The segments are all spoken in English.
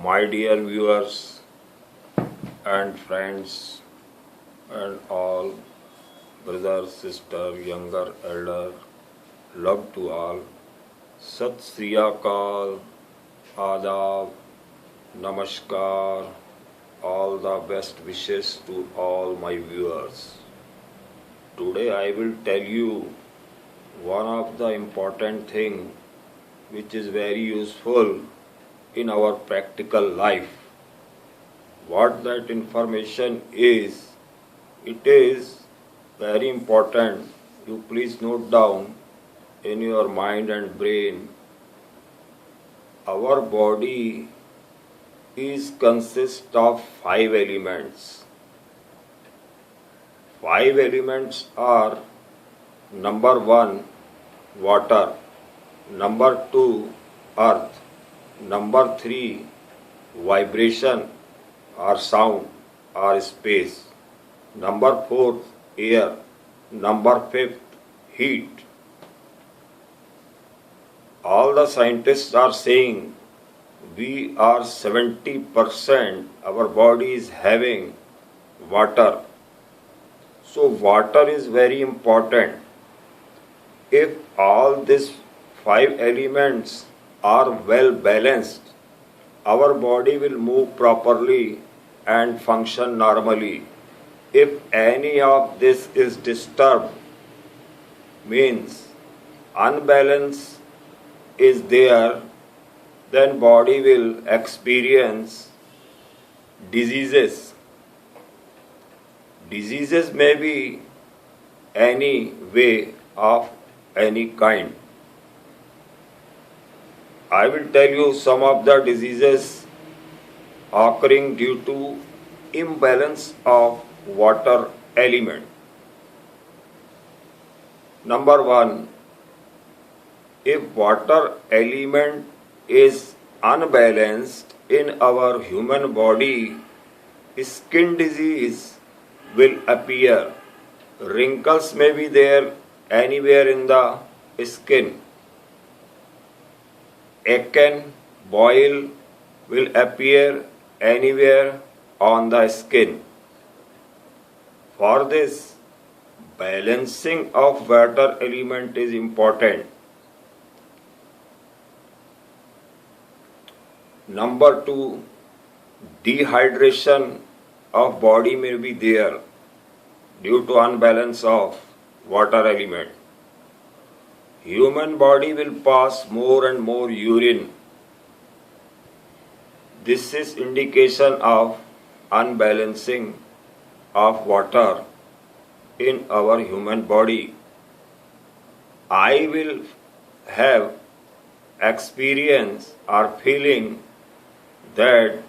My dear viewers and friends and all brothers, sister, younger, elder, love to all. Sat Sri Akal, Adab, Namaskar, all the best wishes to all my viewers. Today I will tell you one of the important thing which is very useful in our practical life. What that information is, it is very important. You please note down in your mind and brain. Our body is consist of 5 elements. 5 elements are: number 1, water; number 2, earth; number 3, vibration or sound or space; number 4, air; number 5, heat. All the scientists are saying we are 70%, our body is having water. So water is very important. If all these 5 elements are well balanced, our body will move properly and function normally. If any of this is disturbed, means unbalance is there, then body will experience diseases. Diseases may be any way of any kind. I will tell you some of the diseases occurring due to imbalance of water element. Number 1, if water element is unbalanced in our human body, skin disease will appear. Wrinkles may be there anywhere in the skin. Acne, boil will appear anywhere on the skin. For this, balancing of water element is important. Number 2, dehydration of body may be there due to unbalance of water element. Human body will pass more and more urine. This is indication of unbalancing of water in our human body. I will have experience or feeling that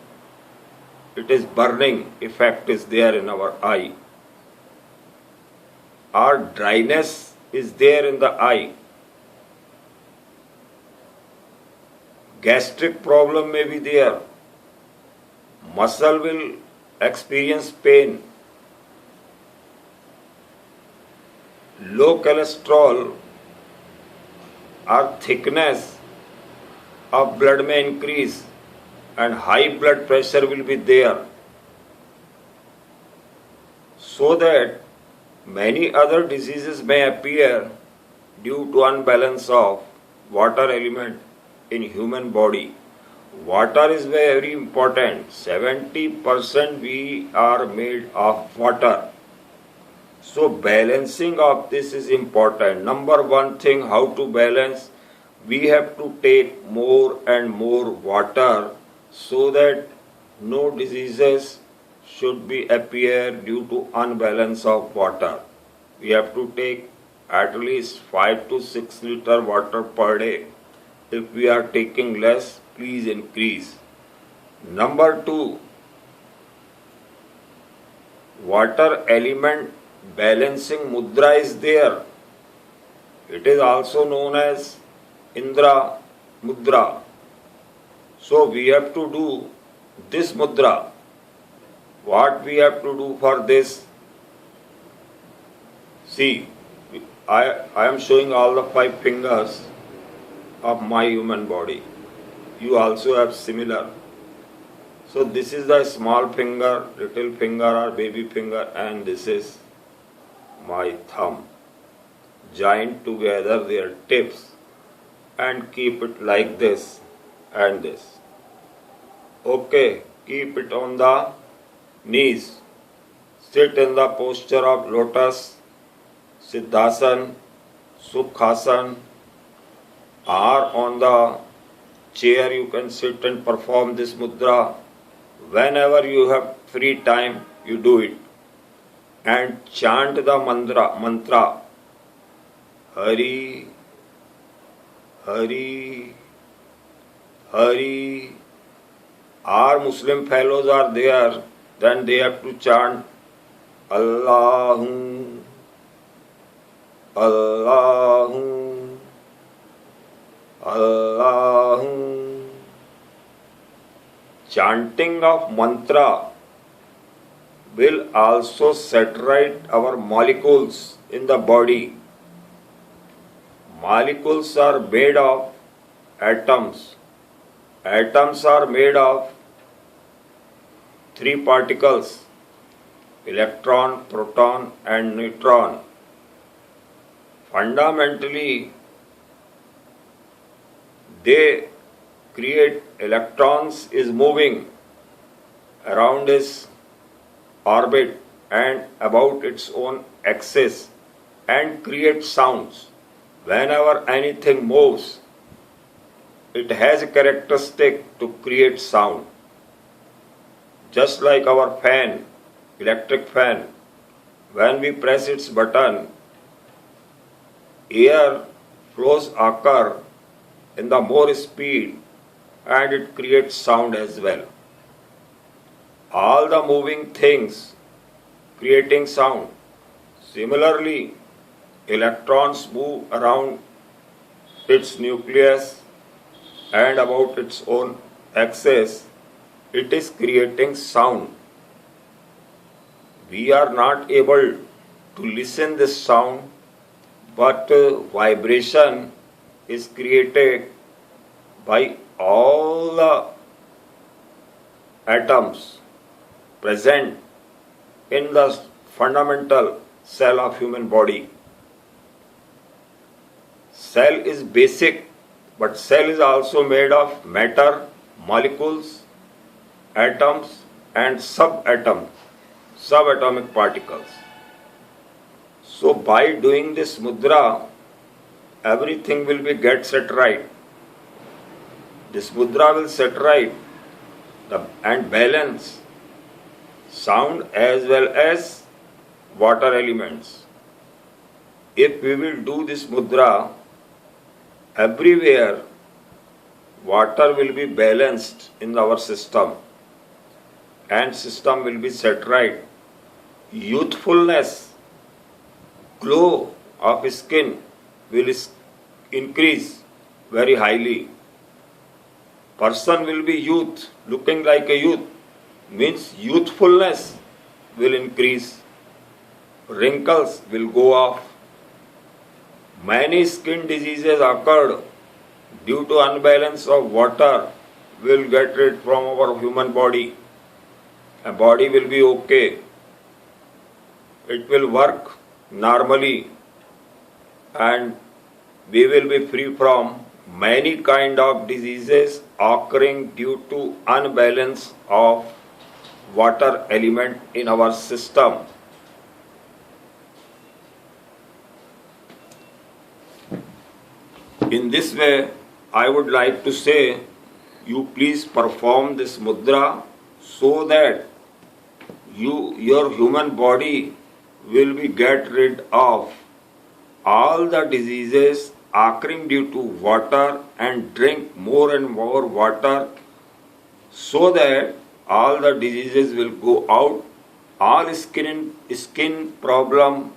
it is burning effect is there in our eye. Or dryness is there in the eye. Gastric problem may be there. Muscle will experience pain. Low cholesterol or thickness of blood may increase and high blood pressure will be there. So that many other diseases may appear due to unbalance of water element in human body. Water is very important. 70% we are made of water. So balancing of this is important. Number 1 thing, how to balance? We have to take more and more water so that no diseases should be appear due to unbalance of water. We have to take at least 5 to 6 liter water per day. If we are taking less, please increase. Number 2, water element balancing mudra is there. It is also known as Indra Mudra. So we have to do this mudra. What we have to do for this? See, I am showing all the 5 fingers of my human body. You also have similar. So this is the small finger, little finger or baby finger, and this is my thumb. Join together their tips and keep it like this and this. Okay, keep it on the knees. Sit in the posture of lotus, Siddhasana, Sukhasana, or on the chair you can sit and perform this mudra. Whenever you have free time, you do it. And chant the mantra Hari, Hari, Hari. Our Muslim fellows are there, then they have to chant Allahu, Allahu, Allahu. Chanting of mantra will also set right our molecules in the body. Molecules are made of atoms. Atoms are made of three particles: electron, proton, and neutron. Fundamentally, they create electrons is moving around its orbit and about its own axis and create sounds. Whenever anything moves, it has a characteristic to create sound. Just like our fan, electric fan, when we press its button, air flows occur in the more speed and it creates sound as well. All the moving things creating sound. Similarly, electrons move around its nucleus and about its own axis. It is creating sound. We are not able to listen this sound, but vibration is created by all the atoms present in the fundamental cell of human body. Cell is basic, but cell is also made of matter, molecules, atoms and subatomic particles. So by doing this mudra, everything will be get set right. This mudra will set right and balance sound as well as water elements. If we will do this mudra, everywhere water will be balanced in our system and system will be set right. Youthfulness, glow of skin will increase very highly. Person will be youth, looking like a youth, means youthfulness will increase. Wrinkles will go off. Many skin diseases occurred due to unbalance of water will get rid from our human body. A body will be okay. It will work normally and we will be free from many kind of diseases occurring due to unbalance of water element in our system. In this way, I would like to say, you please perform this mudra so that your human body will be get rid of all the diseases occurring due to water and drink more and more water so that all the diseases will go out. All skin problem,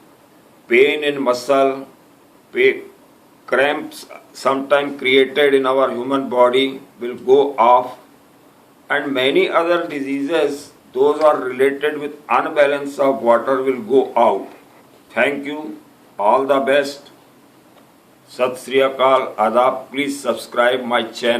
pain in muscle, cramps sometime created in our human body will go off, and many other diseases, those are related with unbalance of water, will go out. Thank you. All the best. Sat Sri Akal, Adab. Please subscribe my channel.